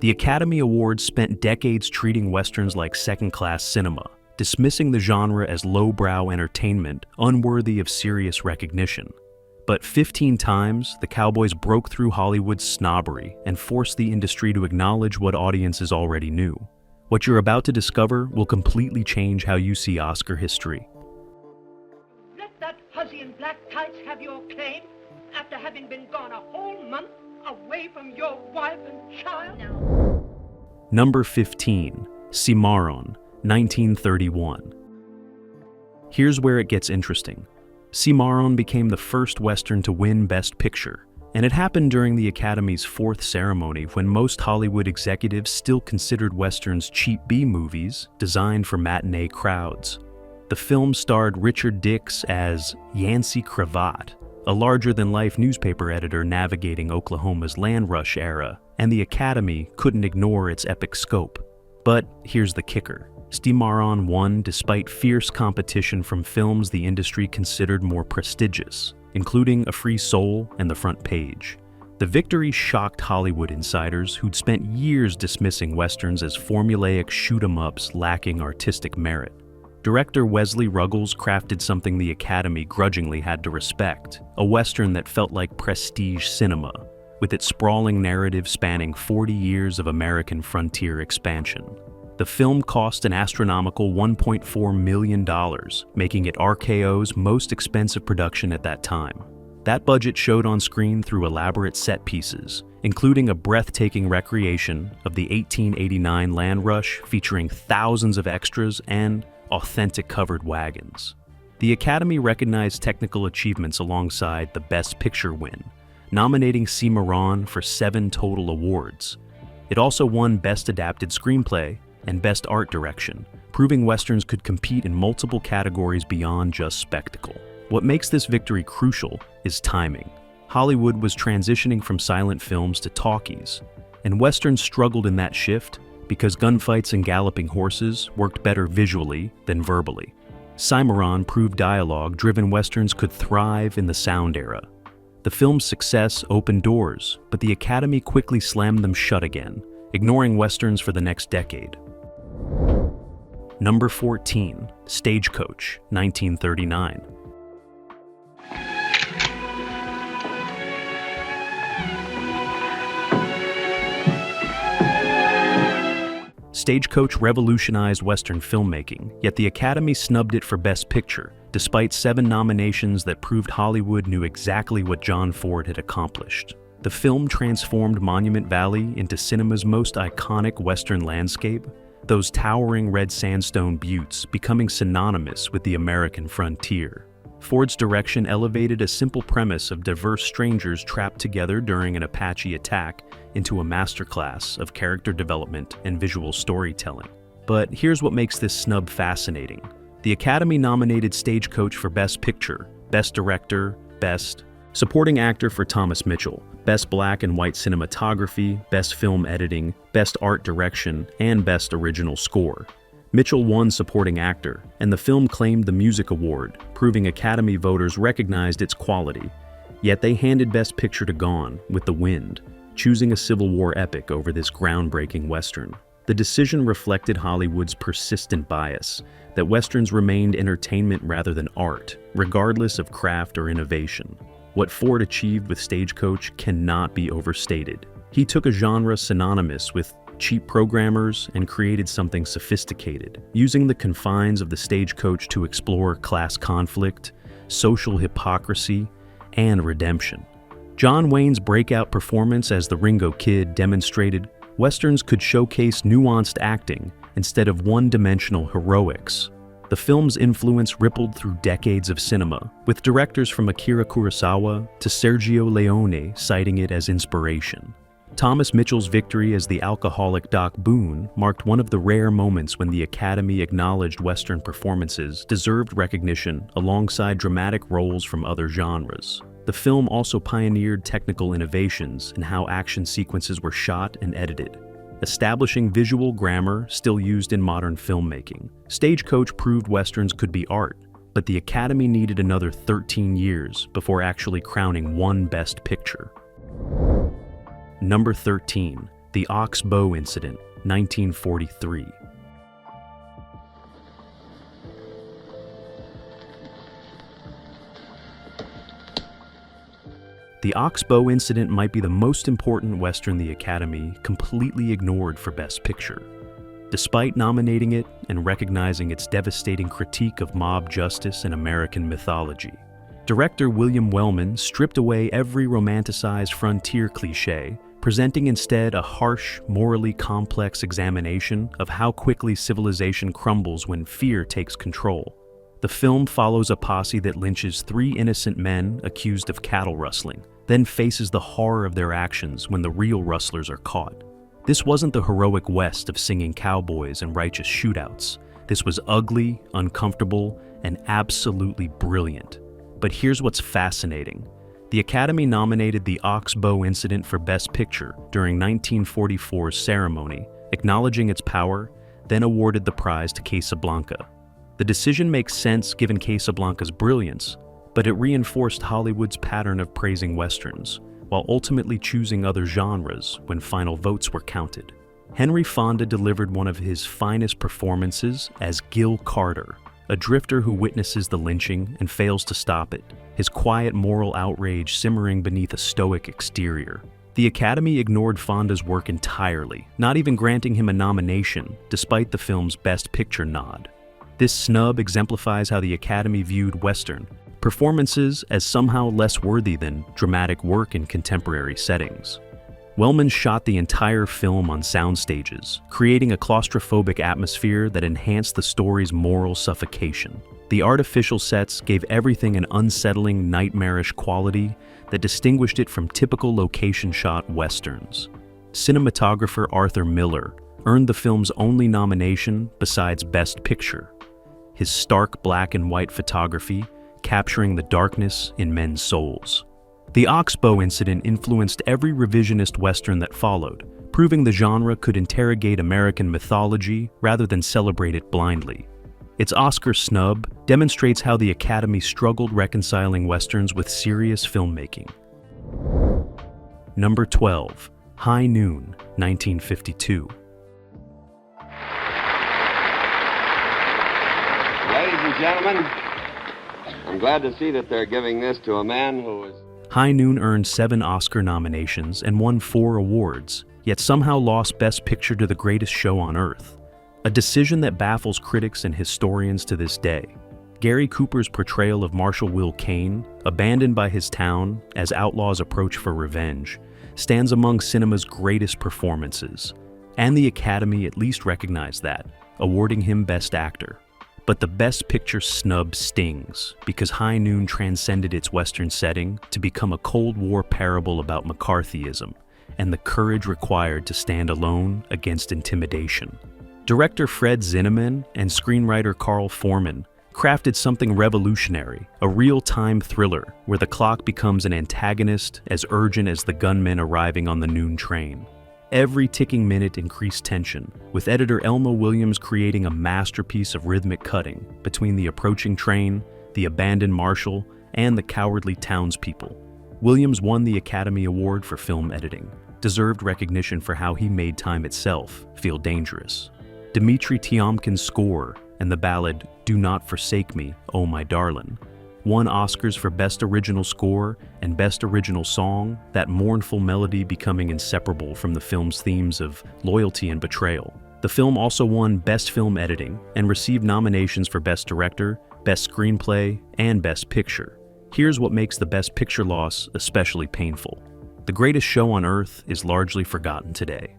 The Academy Awards spent decades treating Westerns like second-class cinema, dismissing the genre as lowbrow entertainment unworthy of serious recognition. But 15 times, the Cowboys broke through Hollywood's snobbery and forced the industry to acknowledge what audiences already knew. What you're about to discover will completely change how you see Oscar history. Let that hussy in black tights have your claim after having been gone a whole month away from your wife and child? Number 15, Cimarron, 1931. Here's where it gets interesting. Cimarron became the first Western to win Best Picture, and it happened during the Academy's fourth ceremony when most Hollywood executives still considered Westerns cheap B-movies designed for matinee crowds. The film starred Richard Dix as Yancey Cravat, a larger-than-life newspaper editor navigating Oklahoma's land rush era, and the Academy couldn't ignore its epic scope. But here's the kicker. Cimarron won despite fierce competition from films the industry considered more prestigious, including A Free Soul and The Front Page. The victory shocked Hollywood insiders who'd spent years dismissing Westerns as formulaic shoot-'em-ups lacking artistic merit. Director Wesley Ruggles crafted something the Academy grudgingly had to respect, a Western that felt like prestige cinema, with its sprawling narrative spanning 40 years of American frontier expansion. The film cost an astronomical $1.4 million, making it RKO's most expensive production at that time. That budget showed on screen through elaborate set pieces, including a breathtaking recreation of the 1889 land rush featuring thousands of extras and authentic covered wagons. The Academy recognized technical achievements alongside the Best Picture win, nominating Cimarron for 7 total awards. It also won Best Adapted Screenplay and Best Art Direction, proving Westerns could compete in multiple categories beyond just spectacle. What makes this victory crucial is timing. Hollywood was transitioning from silent films to talkies, and Westerns struggled in that shift because gunfights and galloping horses worked better visually than verbally. Cimarron proved dialogue-driven Westerns could thrive in the sound era. The film's success opened doors, but the Academy quickly slammed them shut again, ignoring Westerns for the next decade. Number 14, Stagecoach, 1939. Stagecoach revolutionized Western filmmaking, yet the Academy snubbed it for Best Picture, despite 7 nominations that proved Hollywood knew exactly what John Ford had accomplished. The film transformed Monument Valley into cinema's most iconic Western landscape, those towering red sandstone buttes becoming synonymous with the American frontier. Ford's direction elevated a simple premise of diverse strangers trapped together during an Apache attack into a masterclass of character development and visual storytelling. But here's what makes this snub fascinating. The Academy nominated Stagecoach for Best Picture, Best Director, Best Supporting Actor for Thomas Mitchell, Best Black and White Cinematography, Best Film Editing, Best Art Direction, and Best Original Score. Mitchell won Supporting Actor, and the film claimed the Music Award, proving Academy voters recognized its quality. Yet they handed Best Picture to Gone with The Wind, choosing a Civil War epic over this groundbreaking Western. The decision reflected Hollywood's persistent bias, that Westerns remained entertainment rather than art, regardless of craft or innovation. What Ford achieved with Stagecoach cannot be overstated. He took a genre synonymous with cheap programmers and created something sophisticated, using the confines of the Stagecoach to explore class conflict, social hypocrisy, and redemption. John Wayne's breakout performance as the Ringo Kid demonstrated Westerns could showcase nuanced acting instead of one-dimensional heroics. The film's influence rippled through decades of cinema, with directors from Akira Kurosawa to Sergio Leone citing it as inspiration. Thomas Mitchell's victory as the alcoholic Doc Boone marked one of the rare moments when the Academy acknowledged Western performances deserved recognition alongside dramatic roles from other genres. The film also pioneered technical innovations in how action sequences were shot and edited, establishing visual grammar still used in modern filmmaking. Stagecoach proved Westerns could be art, but the Academy needed another 13 years before actually crowning one Best Picture. Number 13, The Ox-Bow Incident, 1943. The Ox-Bow Incident might be the most important Western the Academy completely ignored for Best Picture. Despite nominating it and recognizing its devastating critique of mob justice and American mythology, director William Wellman stripped away every romanticized frontier cliché, presenting instead a harsh, morally complex examination of how quickly civilization crumbles when fear takes control. The film follows a posse that lynches 3 innocent men accused of cattle rustling, then faces the horror of their actions when the real rustlers are caught. This wasn't the heroic West of singing cowboys and righteous shootouts. This was ugly, uncomfortable, and absolutely brilliant. But here's what's fascinating. The Academy nominated The Ox-Bow Incident for Best Picture during 1944's ceremony, acknowledging its power, then awarded the prize to Casablanca. The decision makes sense given Casablanca's brilliance, but it reinforced Hollywood's pattern of praising Westerns, while ultimately choosing other genres when final votes were counted. Henry Fonda delivered one of his finest performances as Gil Carter, a drifter who witnesses the lynching and fails to stop it, his quiet moral outrage simmering beneath a stoic exterior. The Academy ignored Fonda's work entirely, not even granting him a nomination, despite the film's Best Picture nod. This snub exemplifies how the Academy viewed Western performances as somehow less worthy than dramatic work in contemporary settings. Wellman shot the entire film on sound stages, creating a claustrophobic atmosphere that enhanced the story's moral suffocation. The artificial sets gave everything an unsettling, nightmarish quality that distinguished it from typical location shot westerns. Cinematographer Arthur Miller earned the film's only nomination besides Best Picture. His stark black and white photography capturing the darkness in men's souls. The Ox-Bow Incident influenced every revisionist Western that followed, proving the genre could interrogate American mythology rather than celebrate it blindly. Its Oscar snub demonstrates how the Academy struggled reconciling Westerns with serious filmmaking. Number 12. High Noon, 1952. Ladies and gentlemen, I'm glad to see that they're giving this to a man who is... High Noon earned 7 Oscar nominations and won 4 awards, yet somehow lost Best Picture to The Greatest Show on Earth, a decision that baffles critics and historians to this day. Gary Cooper's portrayal of Marshal Will Kane, abandoned by his town as outlaws approach for revenge, stands among cinema's greatest performances, and the Academy at least recognized that, awarding him Best Actor. But the Best Picture snub stings because High Noon transcended its Western setting to become a Cold War parable about McCarthyism and the courage required to stand alone against intimidation. Director Fred Zinnemann and screenwriter Carl Foreman crafted something revolutionary, a real-time thriller where the clock becomes an antagonist as urgent as the gunmen arriving on the noon train. Every ticking minute increased tension, with editor Elmo Williams creating a masterpiece of rhythmic cutting between the approaching train, the abandoned marshal, and the cowardly townspeople. Williams won the Academy Award for film editing, deserved recognition for how he made time itself feel dangerous. Dmitri Tiomkin's score and the ballad "Do Not Forsake Me, Oh My Darlin'" won Oscars for Best Original Score and Best Original Song, that mournful melody becoming inseparable from the film's themes of loyalty and betrayal. The film also won Best Film Editing and received nominations for Best Director, Best Screenplay, and Best Picture. Here's what makes the Best Picture loss especially painful. The Greatest Show on Earth is largely forgotten today.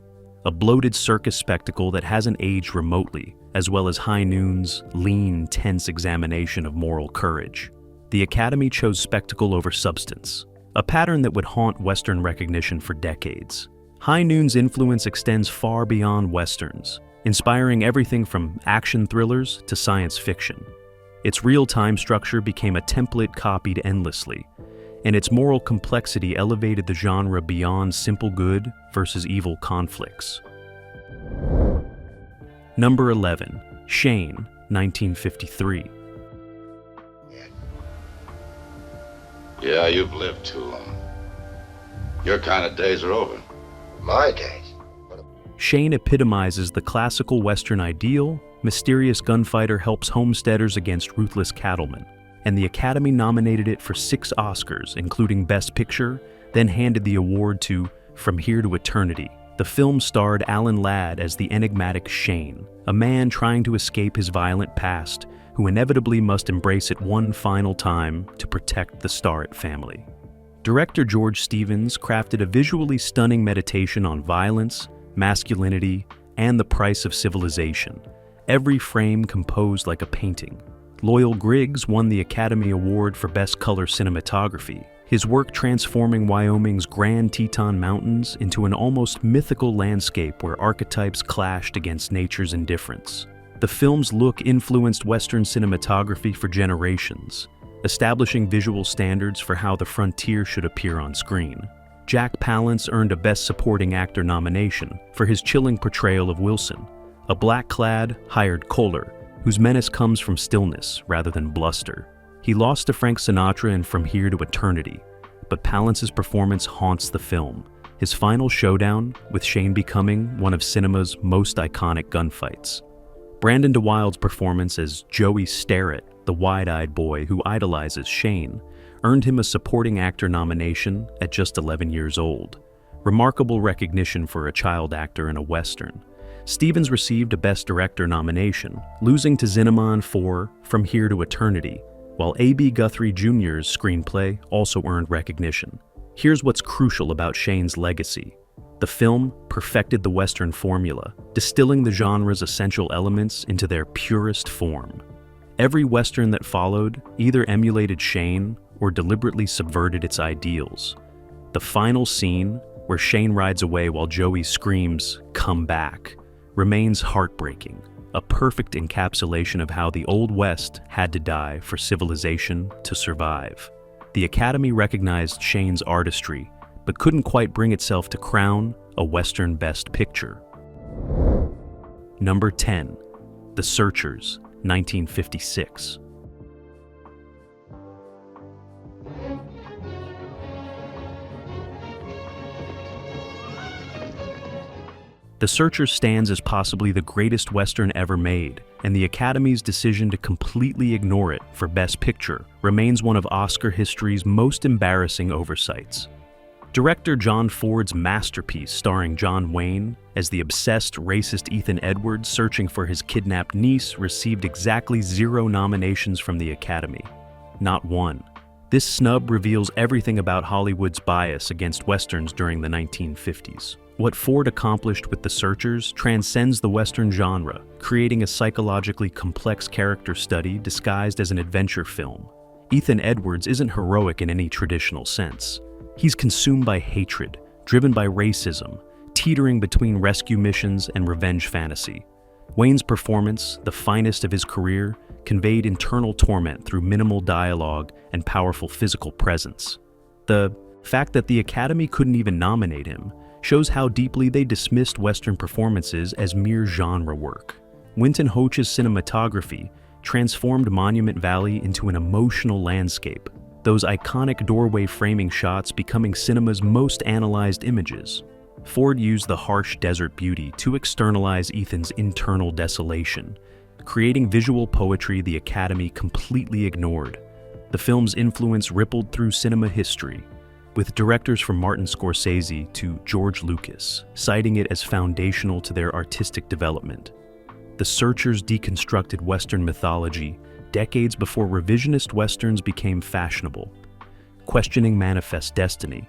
A bloated circus spectacle that hasn't aged remotely, as well as High Noon's lean, tense examination of moral courage. The Academy chose spectacle over substance, a pattern that would haunt Western recognition for decades. High Noon's influence extends far beyond Westerns, inspiring everything from action thrillers to science fiction. Its real-time structure became a template copied endlessly, and its moral complexity elevated the genre beyond simple good versus evil conflicts. Number 11. Shane, 1953. Yeah, you've lived too long. Your kind of days are over. My days? Shane epitomizes the classical Western ideal. Mysterious gunfighter helps homesteaders against ruthless cattlemen, and the Academy nominated it for 6 Oscars, including Best Picture, then handed the award to From Here to Eternity. The film starred Alan Ladd as the enigmatic Shane, a man trying to escape his violent past, who inevitably must embrace it one final time to protect the Starrett family. Director George Stevens crafted a visually stunning meditation on violence, masculinity, and the price of civilization, every frame composed like a painting. Loyal Griggs won the Academy Award for Best Color Cinematography, his work transforming Wyoming's Grand Teton Mountains into an almost mythical landscape where archetypes clashed against nature's indifference. The film's look influenced Western cinematography for generations, establishing visual standards for how the frontier should appear on screen. Jack Palance earned a Best Supporting Actor nomination for his chilling portrayal of Wilson, a black-clad, hired Kohler, whose menace comes from stillness rather than bluster. He lost to Frank Sinatra in From Here to Eternity, but Palance's performance haunts the film, his final showdown with Shane becoming one of cinema's most iconic gunfights. Brandon DeWilde's performance as Joey Starrett, the wide-eyed boy who idolizes Shane, earned him a supporting actor nomination at just 11 years old. Remarkable recognition for a child actor in a Western. Stevens received a Best Director nomination, losing to Zinnemann for From Here to Eternity, while A.B. Guthrie Jr.'s screenplay also earned recognition. Here's what's crucial about Shane's legacy. The film perfected the Western formula, distilling the genre's essential elements into their purest form. Every Western that followed either emulated Shane or deliberately subverted its ideals. The final scene, where Shane rides away while Joey screams, "Come back," remains heartbreaking, a perfect encapsulation of how the Old West had to die for civilization to survive. The Academy recognized Shane's artistry, but couldn't quite bring itself to crown a Western Best Picture. Number 10, The Searchers, 1956. The Searchers stands as possibly the greatest Western ever made, and the Academy's decision to completely ignore it for Best Picture remains one of Oscar history's most embarrassing oversights. Director John Ford's masterpiece starring John Wayne as the obsessed, racist Ethan Edwards searching for his kidnapped niece received exactly 0 nominations from the Academy. Not one. This snub reveals everything about Hollywood's bias against Westerns during the 1950s. What Ford accomplished with The Searchers transcends the Western genre, creating a psychologically complex character study disguised as an adventure film. Ethan Edwards isn't heroic in any traditional sense. He's consumed by hatred, driven by racism, teetering between rescue missions and revenge fantasy. Wayne's performance, the finest of his career, conveyed internal torment through minimal dialogue and powerful physical presence. The fact that the Academy couldn't even nominate him shows how deeply they dismissed Western performances as mere genre work. Winton Hoch's cinematography transformed Monument Valley into an emotional landscape, those iconic doorway framing shots becoming cinema's most analyzed images. Ford used the harsh desert beauty to externalize Ethan's internal desolation, creating visual poetry the Academy completely ignored. The film's influence rippled through cinema history, with directors from Martin Scorsese to George Lucas citing it as foundational to their artistic development. The Searchers deconstructed Western mythology decades before revisionist Westerns became fashionable, questioning manifest destiny,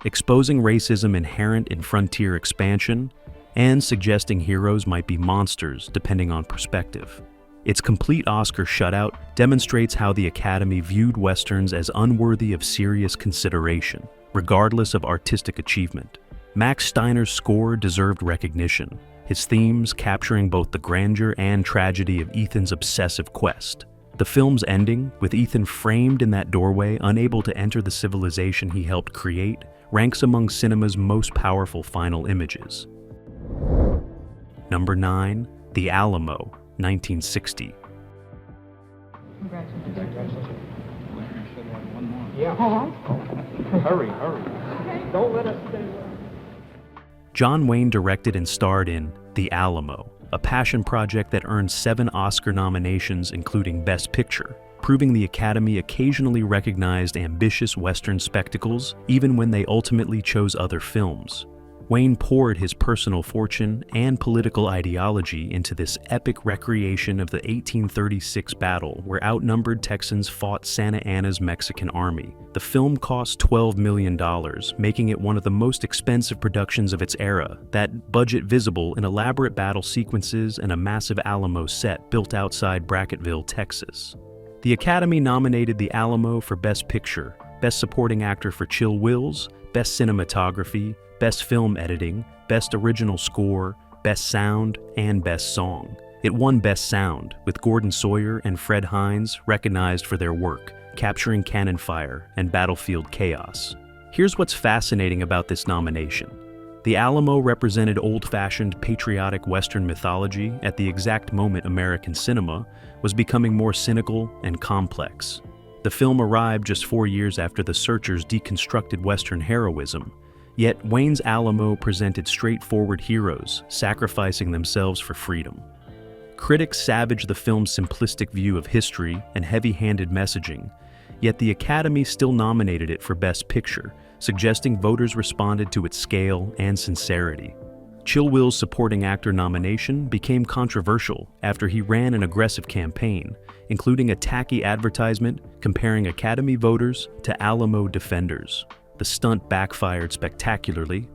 exposing racism inherent in frontier expansion, and suggesting heroes might be monsters depending on perspective. Its complete Oscar shutout demonstrates how the Academy viewed Westerns as unworthy of serious consideration, regardless of artistic achievement. Max Steiner's score deserved recognition, his themes capturing both the grandeur and tragedy of Ethan's obsessive quest. The film's ending, with Ethan framed in that doorway, unable to enter the civilization he helped create, ranks among cinema's most powerful final images. Number 9, The Alamo, 1960. Yeah. Hurry. Don't let us stay. John Wayne directed and starred in The Alamo, a passion project that earned 7 Oscar nominations, including Best Picture, proving the Academy occasionally recognized ambitious Western spectacles even when they ultimately chose other films. Wayne poured his personal fortune and political ideology into this epic recreation of the 1836 battle where outnumbered Texans fought Santa Anna's Mexican army. The film cost $12 million, making it one of the most expensive productions of its era, that budget visible in elaborate battle sequences and a massive Alamo set built outside Brackettville, Texas. The Academy nominated The Alamo for Best Picture, Best Supporting Actor for Chill Wills, Best Cinematography, Best Film Editing, Best Original Score, Best Sound, and Best Song. It won Best Sound, with Gordon Sawyer and Fred Hines recognized for their work, capturing cannon fire and battlefield chaos. Here's what's fascinating about this nomination. The Alamo represented old-fashioned patriotic Western mythology at the exact moment American cinema was becoming more cynical and complex. The film arrived just 4 years after the Searchers deconstructed Western heroism, yet Wayne's Alamo presented straightforward heroes sacrificing themselves for freedom. Critics savaged the film's simplistic view of history and heavy-handed messaging, yet the Academy still nominated it for Best Picture, suggesting voters responded to its scale and sincerity. Chill Will's supporting actor nomination became controversial after he ran an aggressive campaign, including a tacky advertisement comparing Academy voters to Alamo defenders. The stunt backfired spectacularly,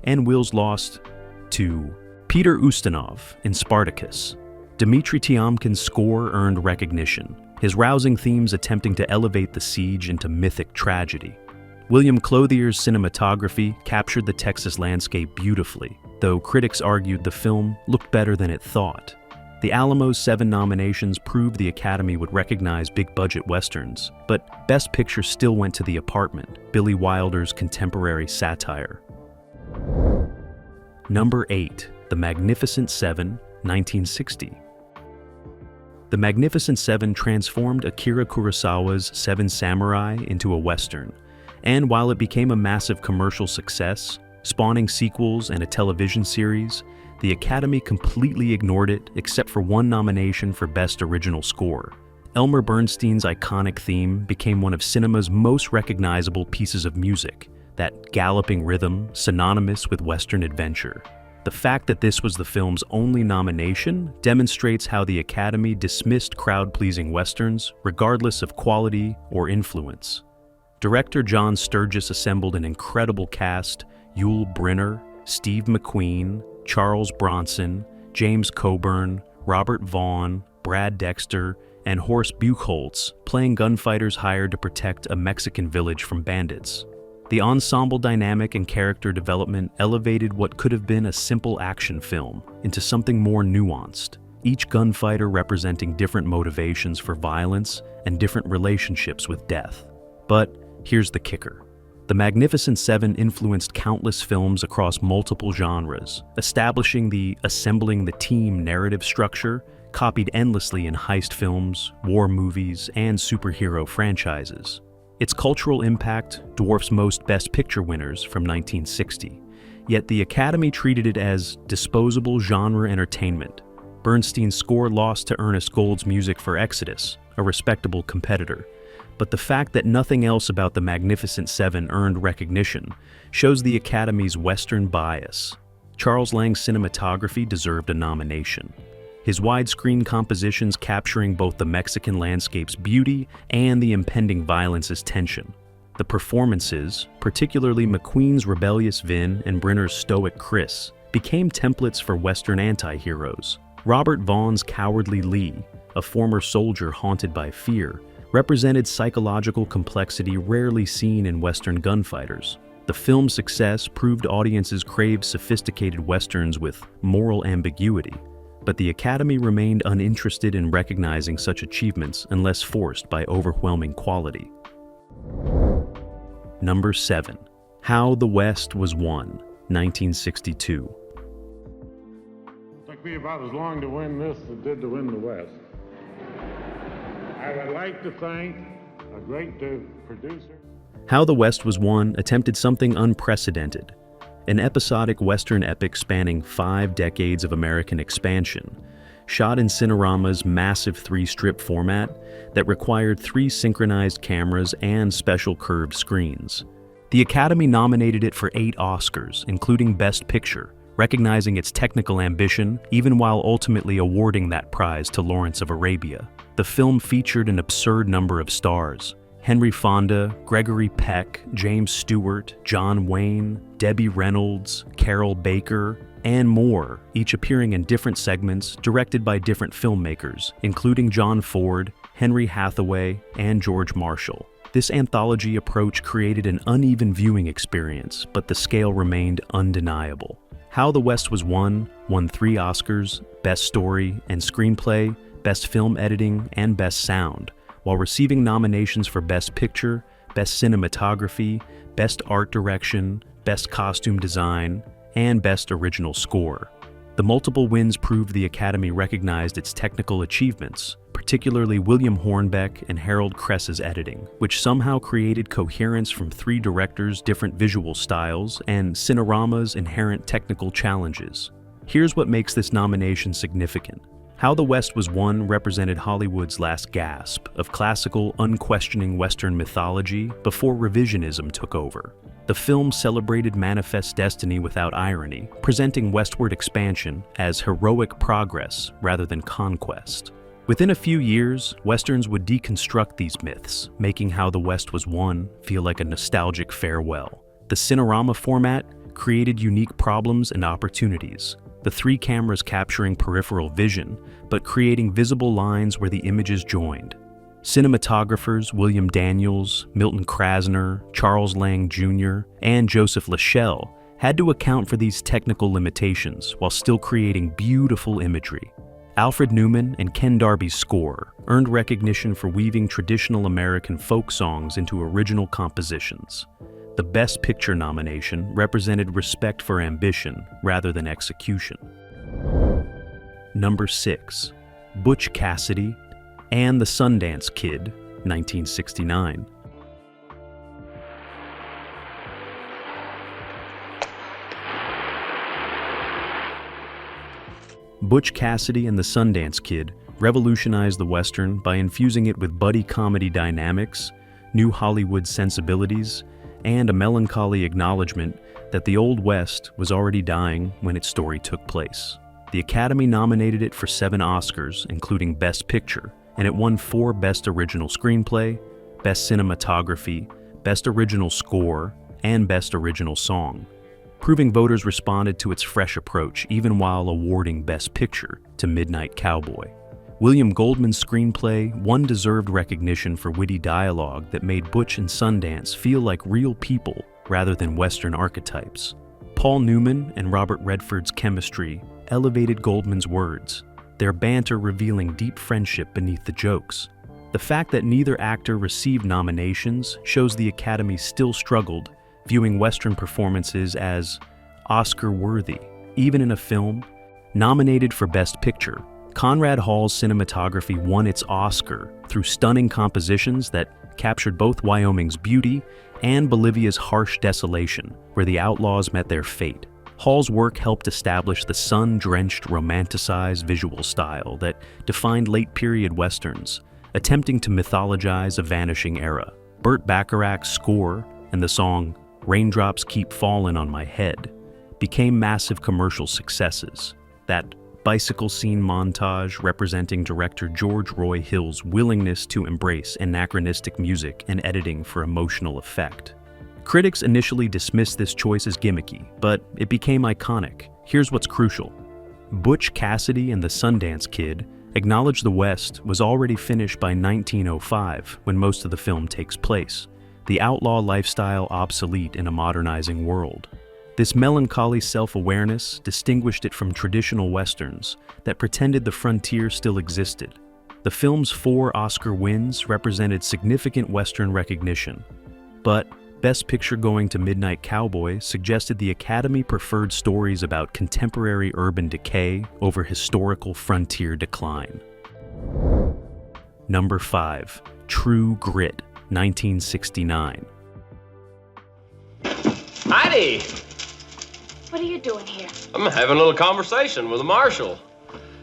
and Wills lost to Peter Ustinov in Spartacus. Dmitri Tiomkin's score earned recognition, his rousing themes attempting to elevate the siege into mythic tragedy. William Clothier's cinematography captured the Texas landscape beautifully, though critics argued the film looked better than it thought. The Alamo's 7 nominations proved the Academy would recognize big-budget westerns, but Best Picture still went to The Apartment, Billy Wilder's contemporary satire. Number 8, The Magnificent Seven, 1960. The Magnificent Seven transformed Akira Kurosawa's Seven Samurai into a western, and while it became a massive commercial success, spawning sequels and a television series, the Academy completely ignored it except for 1 nomination for Best Original Score. Elmer Bernstein's iconic theme became one of cinema's most recognizable pieces of music, that galloping rhythm synonymous with Western adventure. The fact that this was the film's only nomination demonstrates how the Academy dismissed crowd-pleasing Westerns regardless of quality or influence. Director John Sturges assembled an incredible cast: Yul Brynner, Steve McQueen, Charles Bronson, James Coburn, Robert Vaughn, Brad Dexter, and Horst Buchholz, playing gunfighters hired to protect a Mexican village from bandits. The ensemble dynamic and character development elevated what could have been a simple action film into something more nuanced, each gunfighter representing different motivations for violence and different relationships with death. But here's the kicker. The Magnificent Seven influenced countless films across multiple genres, establishing the assembling the team narrative structure copied endlessly in heist films, war movies, and superhero franchises. Its cultural impact dwarfs most Best Picture winners from 1960, yet the Academy treated it as disposable genre entertainment. Bernstein's score lost to Ernest Gold's music for Exodus, a respectable competitor, but the fact that nothing else about the Magnificent Seven earned recognition shows the Academy's Western bias. Charles Lang's cinematography deserved a nomination, his widescreen compositions capturing both the Mexican landscape's beauty and the impending violence's tension. The performances, particularly McQueen's rebellious Vin and Brynner's stoic Chris, became templates for Western anti-heroes. Robert Vaughn's cowardly Lee, a former soldier haunted by fear, represented psychological complexity rarely seen in Western gunfighters. The film's success proved audiences craved sophisticated Westerns with moral ambiguity, but the Academy remained uninterested in recognizing such achievements unless forced by overwhelming quality. Number 7. How the West Was Won, 1962. Took me about as long to win this as it did to win the West. I would like to thank a great producer. How the West Was Won attempted something unprecedented. an episodic Western epic spanning 5 decades of American expansion, shot in Cinerama's massive 3-strip format that required 3 synchronized cameras and special curved screens. The Academy nominated it for 8 Oscars, including Best Picture, recognizing its technical ambition even while ultimately awarding that prize to Lawrence of Arabia. The film featured an absurd number of stars: Henry Fonda, Gregory Peck, James Stewart, John Wayne, Debbie Reynolds, Carol Baker, and more, each appearing in different segments directed by different filmmakers, including John Ford, Henry Hathaway, and George Marshall. This anthology approach created an uneven viewing experience, but the scale remained undeniable. How the West Was won 3 Oscars, Best Story and Screenplay, Best Film Editing, and Best Sound, while receiving nominations for Best Picture, Best Cinematography, Best Art Direction, Best Costume Design, and Best Original Score. The multiple wins proved the Academy recognized its technical achievements, particularly William Hornbeck and Harold Kress's editing, which somehow created coherence from 3 directors' different visual styles and Cinerama's inherent technical challenges. Here's what makes this nomination significant. How the West Was Won represented Hollywood's last gasp of classical, unquestioning Western mythology before revisionism took over. The film celebrated manifest destiny without irony, presenting westward expansion as heroic progress rather than conquest. Within a few years, Westerns would deconstruct these myths, making How the West Was Won feel like a nostalgic farewell. The Cinerama format created unique problems and opportunities, the 3 cameras capturing peripheral vision, but creating visible lines where the images joined. Cinematographers William Daniels, Milton Krasner, Charles Lang Jr., and Joseph Lachelle had to account for these technical limitations while still creating beautiful imagery. Alfred Newman and Ken Darby's score earned recognition for weaving traditional American folk songs into original compositions. The Best Picture nomination represented respect for ambition rather than execution. Number 6, Butch Cassidy and the Sundance Kid, 1969. Butch Cassidy and the Sundance Kid revolutionized the Western by infusing it with buddy comedy dynamics, new Hollywood sensibilities, and a melancholy acknowledgement that the Old West was already dying when its story took place. The Academy nominated it for 7 Oscars, including Best Picture, and it won 4 Best Original Screenplay, Best Cinematography, Best Original Score, and Best Original Song, proving voters responded to its fresh approach even while awarding Best Picture to Midnight Cowboy. William Goldman's screenplay won deserved recognition for witty dialogue that made Butch and Sundance feel like real people rather than Western archetypes. Paul Newman and Robert Redford's chemistry elevated Goldman's words, their banter revealing deep friendship beneath the jokes. The fact that neither actor received nominations shows the Academy still struggled, viewing Western performances as Oscar-worthy. Even in a film nominated for Best Picture, Conrad Hall's cinematography won its Oscar through stunning compositions that captured both Wyoming's beauty and Bolivia's harsh desolation, where the outlaws met their fate. Hall's work helped establish the sun-drenched, romanticized visual style that defined late-period Westerns, attempting to mythologize a vanishing era. Burt Bacharach's score and the song "Raindrops Keep Fallin' on My Head" became massive commercial successes. That bicycle scene montage representing director George Roy Hill's willingness to embrace anachronistic music and editing for emotional effect. Critics initially dismissed this choice as gimmicky, but it became iconic. Here's what's crucial. Butch Cassidy and the Sundance Kid acknowledged the West was already finished by 1905 when most of the film takes place, the outlaw lifestyle obsolete in a modernizing world. This melancholy self-awareness distinguished it from traditional Westerns that pretended the frontier still existed. The film's 4 Oscar wins represented significant Western recognition, but Best Picture going to Midnight Cowboy suggested the Academy preferred stories about contemporary urban decay over historical frontier decline. Number 5, True Grit, 1969. Heidi! What are you doing here? I'm having a little conversation with the marshal.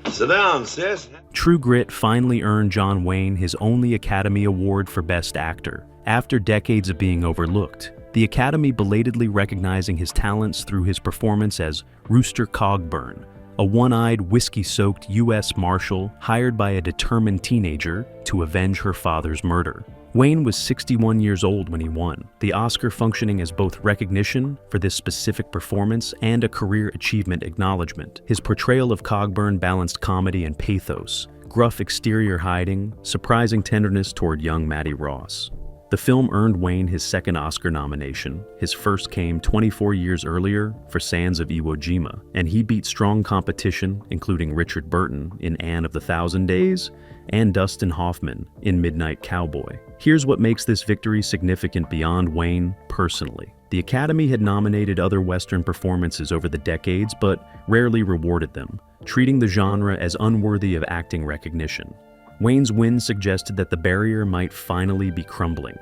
Sit down, sis. True Grit finally earned John Wayne his only Academy Award for Best Actor, after decades of being overlooked. The Academy belatedly recognizing his talents through his performance as Rooster Cogburn, a one-eyed, whiskey-soaked U.S. Marshal hired by a determined teenager to avenge her father's murder. Wayne was 61 years old when he won, the Oscar functioning as both recognition for this specific performance and a career achievement acknowledgement. His portrayal of Cogburn balanced comedy and pathos, gruff exterior hiding, surprising tenderness toward young Mattie Ross. The film earned Wayne his second Oscar nomination. His first came 24 years earlier for Sands of Iwo Jima, and he beat strong competition, including Richard Burton in Anne of the Thousand Days and Dustin Hoffman in Midnight Cowboy. Here's what makes this victory significant beyond Wayne personally. The Academy had nominated other Western performances over the decades, but rarely rewarded them, treating the genre as unworthy of acting recognition. Wayne's win suggested that the barrier might finally be crumbling.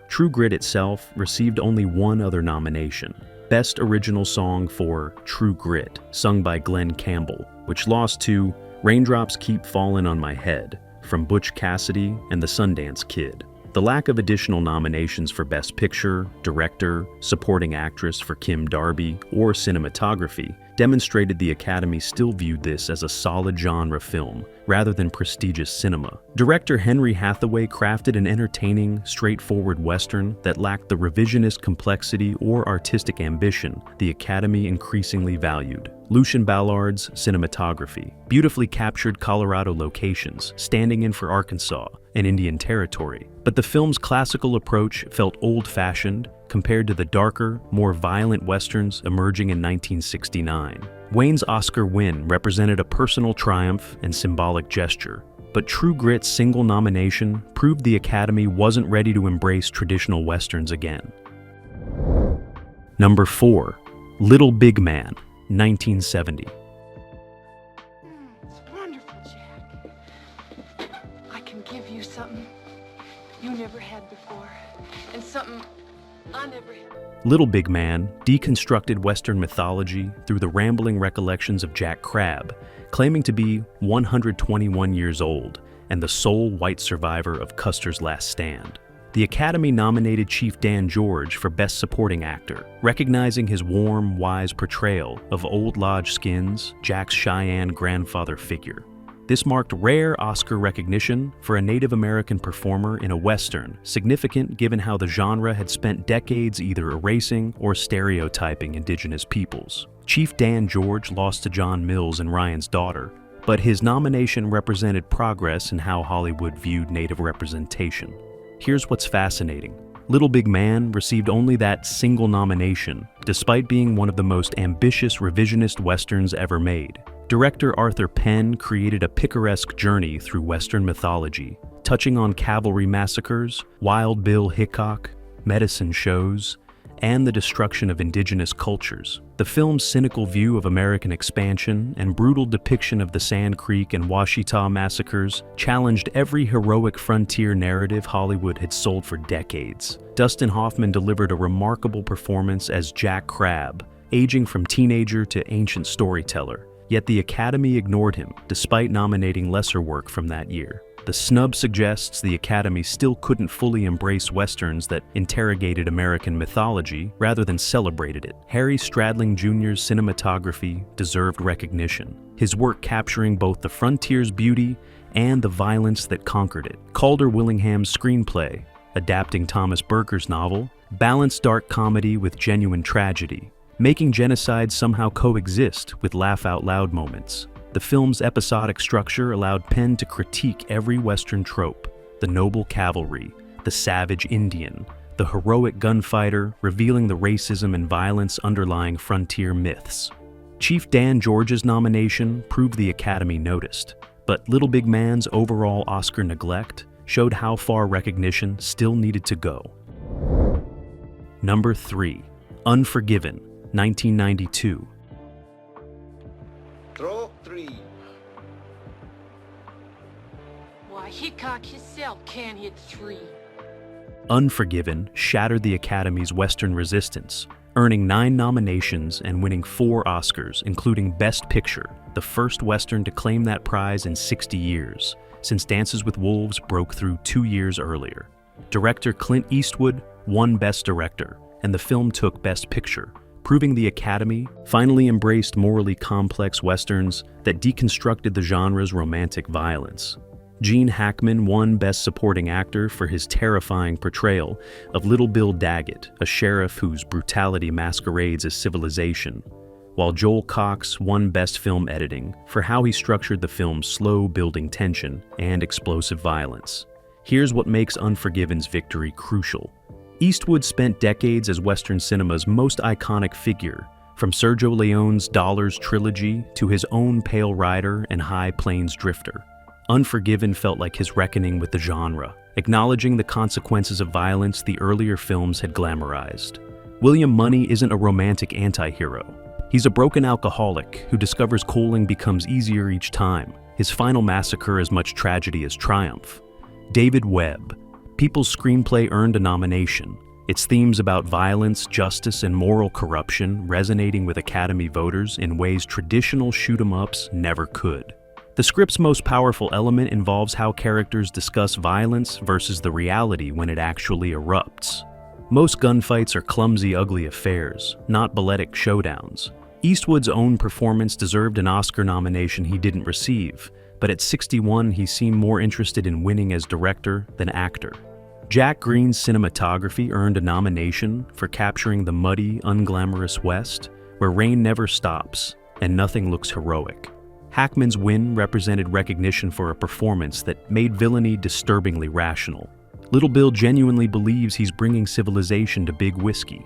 True Grit itself received only one other nomination, Best Original Song for True Grit, sung by Glenn Campbell, which lost to Raindrops Keep Falling on My Head from Butch Cassidy and the Sundance Kid. The lack of additional nominations for Best Picture, Director, Supporting Actress for Kim Darby, or Cinematography demonstrated the Academy still viewed this as a solid genre film, rather than prestigious cinema. Director Henry Hathaway crafted an entertaining, straightforward Western that lacked the revisionist complexity or artistic ambition the Academy increasingly valued. Lucien Ballard's cinematography beautifully captured Colorado locations, standing in for Arkansas and Indian Territory. But the film's classical approach felt old-fashioned compared to the darker, more violent Westerns emerging in 1969. Wayne's Oscar win represented a personal triumph and symbolic gesture, but True Grit's single nomination proved the Academy wasn't ready to embrace traditional Westerns again. Number 4. Little Big Man, 1970. It's wonderful, Jack. I can give you something you never had before, and something I never had. Little Big Man deconstructed Western mythology through the rambling recollections of Jack Crabb, claiming to be 121 years old and the sole white survivor of Custer's last stand. The Academy nominated Chief Dan George for Best Supporting Actor, recognizing his warm, wise portrayal of Old Lodge Skins, Jack's Cheyenne grandfather figure. This marked rare Oscar recognition for a Native American performer in a Western, significant given how the genre had spent decades either erasing or stereotyping Indigenous peoples. Chief Dan George lost to John Mills and Ryan's Daughter, but his nomination represented progress in how Hollywood viewed Native representation. Here's what's fascinating. Little Big Man received only that single nomination, despite being one of the most ambitious revisionist Westerns ever made. Director Arthur Penn created a picaresque journey through Western mythology, touching on cavalry massacres, Wild Bill Hickok, medicine shows, and the destruction of indigenous cultures. The film's cynical view of American expansion and brutal depiction of the Sand Creek and Washita massacres challenged every heroic frontier narrative Hollywood had sold for decades. Dustin Hoffman delivered a remarkable performance as Jack Crabb, aging from teenager to ancient storyteller. Yet the Academy ignored him, despite nominating lesser work from that year. The snub suggests the Academy still couldn't fully embrace Westerns that interrogated American mythology rather than celebrated it. Harry Stradling Jr.'s cinematography deserved recognition, his work capturing both the frontier's beauty and the violence that conquered it. Calder Willingham's screenplay, adapting Thomas Berger's novel, balanced dark comedy with genuine tragedy, making genocide somehow coexist with laugh-out-loud moments. The film's episodic structure allowed Penn to critique every Western trope: the noble cavalry, the savage Indian, the heroic gunfighter, revealing the racism and violence underlying frontier myths. Chief Dan George's nomination proved the Academy noticed, but Little Big Man's overall Oscar neglect showed how far recognition still needed to go. Number 3. Unforgiven, 1992. Throw 3. Why, Hickok himself can't hit 3. Unforgiven shattered the Academy's Western resistance, earning 9 nominations and winning 4 Oscars, including Best Picture, the first Western to claim that prize in 60 years, since Dances with Wolves broke through 2 years earlier. Director Clint Eastwood won Best Director, and the film took Best Picture, proving the Academy finally embraced morally complex Westerns that deconstructed the genre's romantic violence. Gene Hackman won Best Supporting Actor for his terrifying portrayal of Little Bill Daggett, a sheriff whose brutality masquerades as civilization, while Joel Cox won Best Film Editing for how he structured the film's slow-building tension and explosive violence. Here's what makes Unforgiven's victory crucial. Eastwood spent decades as Western cinema's most iconic figure, from Sergio Leone's Dollars trilogy to his own Pale Rider and High Plains Drifter. Unforgiven felt like his reckoning with the genre, acknowledging the consequences of violence the earlier films had glamorized. William Money isn't a romantic anti-hero. He's a broken alcoholic who discovers coaling becomes easier each time, his final massacre as much tragedy as triumph. David Webb. People's Screenplay earned a nomination, its themes about violence, justice, and moral corruption resonating with Academy voters in ways traditional shoot-'em-ups never could. The script's most powerful element involves how characters discuss violence versus the reality when it actually erupts. Most gunfights are clumsy, ugly affairs, not balletic showdowns. Eastwood's own performance deserved an Oscar nomination he didn't receive, but at 61 he seemed more interested in winning as director than actor. Jack Green's cinematography earned a nomination for capturing the muddy, unglamorous West, where rain never stops and nothing looks heroic. Hackman's win represented recognition for a performance that made villainy disturbingly rational. Little Bill genuinely believes he's bringing civilization to Big Whiskey.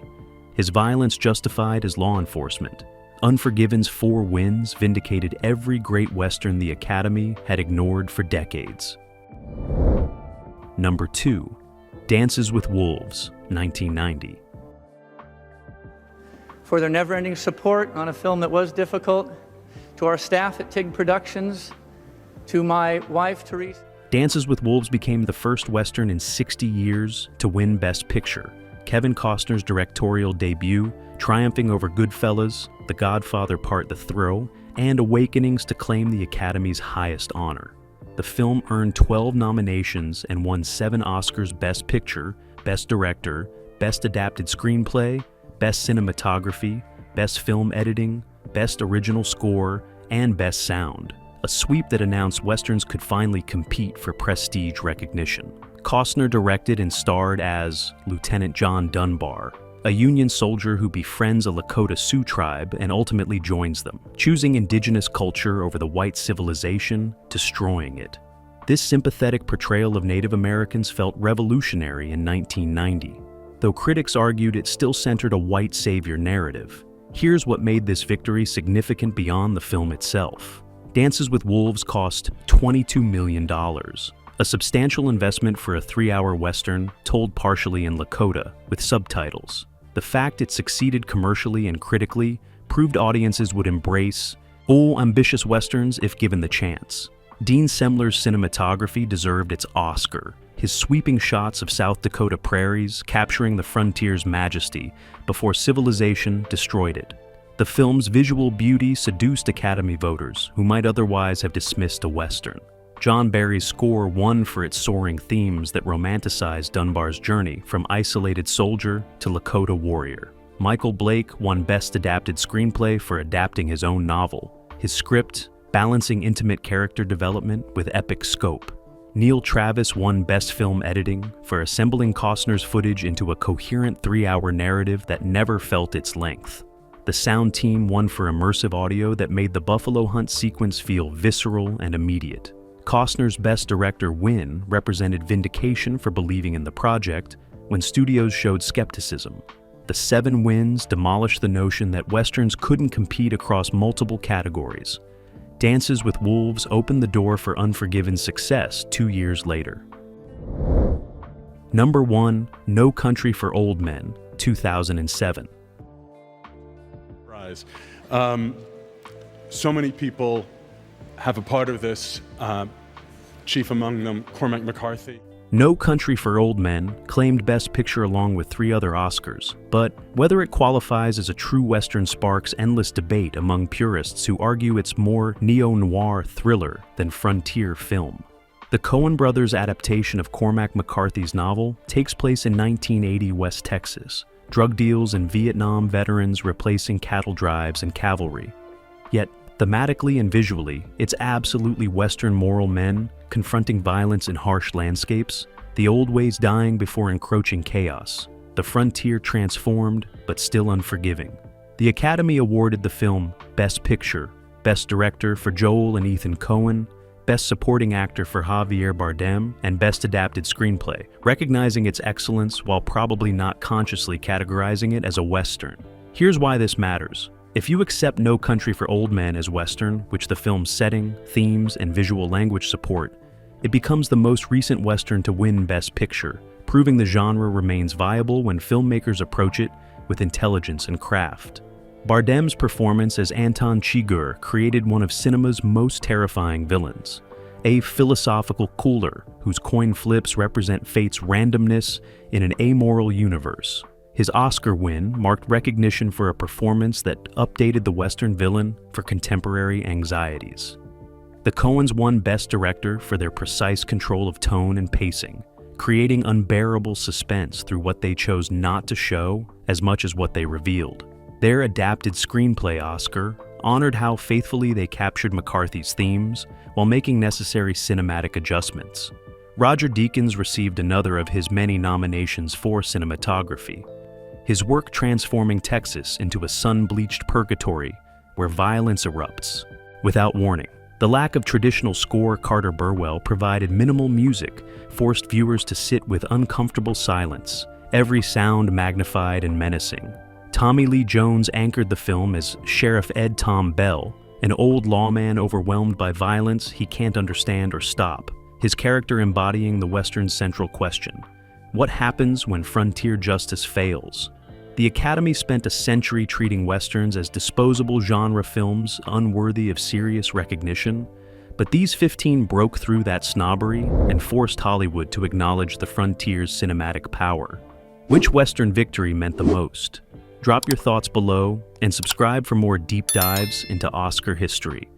His violence justified as law enforcement. Unforgiven's 4 wins vindicated every great Western the Academy had ignored for decades. Number 2. Dances with Wolves, 1990. For their never-ending support on a film that was difficult, to our staff at TIG Productions, to my wife, Therese. Dances with Wolves became the first Western in 60 years to win Best Picture, Kevin Costner's directorial debut, triumphing over Goodfellas, The Godfather Part: The Throw, and Awakenings to claim the Academy's highest honor. The film earned 12 nominations and won 7 Oscars: Best Picture, Best Director, Best Adapted Screenplay, Best Cinematography, Best Film Editing, Best Original Score, and Best Sound, a sweep that announced Westerns could finally compete for prestige recognition. Costner directed and starred as Lieutenant John Dunbar, a Union soldier who befriends a Lakota Sioux tribe and ultimately joins them, choosing indigenous culture over the white civilization, destroying it. This sympathetic portrayal of Native Americans felt revolutionary in 1990, though critics argued it still centered a white savior narrative. Here's what made this victory significant beyond the film itself. Dances with Wolves cost $22 million, a substantial investment for a 3-hour Western told partially in Lakota with subtitles. The fact it succeeded commercially and critically proved audiences would embrace ambitious Westerns if given the chance. Dean Semler's cinematography deserved its Oscar, his sweeping shots of South Dakota prairies capturing the frontier's majesty before civilization destroyed it. The film's visual beauty seduced Academy voters who might otherwise have dismissed a Western. John Barry's score won for its soaring themes that romanticized Dunbar's journey from isolated soldier to Lakota warrior. Michael Blake won Best Adapted Screenplay for adapting his own novel, his script balancing intimate character development with epic scope. Neil Travis won Best Film Editing for assembling Costner's footage into a coherent 3-hour narrative that never felt its length. The sound team won for immersive audio that made the buffalo hunt sequence feel visceral and immediate. Costner's Best Director win represented vindication for believing in the project when studios showed skepticism. The 7 wins demolished the notion that Westerns couldn't compete across multiple categories. Dances with Wolves opened the door for Unforgiven's success 2 years later. Number 1, No Country for Old Men, 2007. So many people have a part of this, chief among them Cormac McCarthy. No Country for Old Men claimed Best Picture along with 3 other Oscars, but whether it qualifies as a true Western sparks endless debate among purists who argue it's more neo-noir thriller than frontier film. The Coen brothers' adaptation of Cormac McCarthy's novel takes place in 1980 West Texas, drug deals and Vietnam veterans replacing cattle drives and cavalry. Yet, thematically and visually, it's absolutely Western moral men confronting violence in harsh landscapes, the old ways dying before encroaching chaos, the frontier transformed but still unforgiving. The Academy awarded the film Best Picture, Best Director for Joel and Ethan Coen, Best Supporting Actor for Javier Bardem, and Best Adapted Screenplay, recognizing its excellence while probably not consciously categorizing it as a Western. Here's why this matters. If you accept No Country for Old Men as Western, which the film's setting, themes, and visual language support, it becomes the most recent Western to win Best Picture, proving the genre remains viable when filmmakers approach it with intelligence and craft. Bardem's performance as Anton Chigurh created one of cinema's most terrifying villains, a philosophical cooler whose coin flips represent fate's randomness in an amoral universe. His Oscar win marked recognition for a performance that updated the Western villain for contemporary anxieties. The Coens won Best Director for their precise control of tone and pacing, creating unbearable suspense through what they chose not to show as much as what they revealed. Their Adapted Screenplay Oscar honored how faithfully they captured McCarthy's themes while making necessary cinematic adjustments. Roger Deakins received another of his many nominations for cinematography, his work transforming Texas into a sun-bleached purgatory where violence erupts. Without warning, the lack of traditional score Carter Burwell provided minimal music forced viewers to sit with uncomfortable silence, every sound magnified and menacing. Tommy Lee Jones anchored the film as Sheriff Ed Tom Bell, an old lawman overwhelmed by violence he can't understand or stop, his character embodying the Western's central question: what happens when frontier justice fails? The Academy spent a century treating Westerns as disposable genre films unworthy of serious recognition, but these 15 broke through that snobbery and forced Hollywood to acknowledge the frontier's cinematic power. Which Western victory meant the most? Drop your thoughts below and subscribe for more deep dives into Oscar history.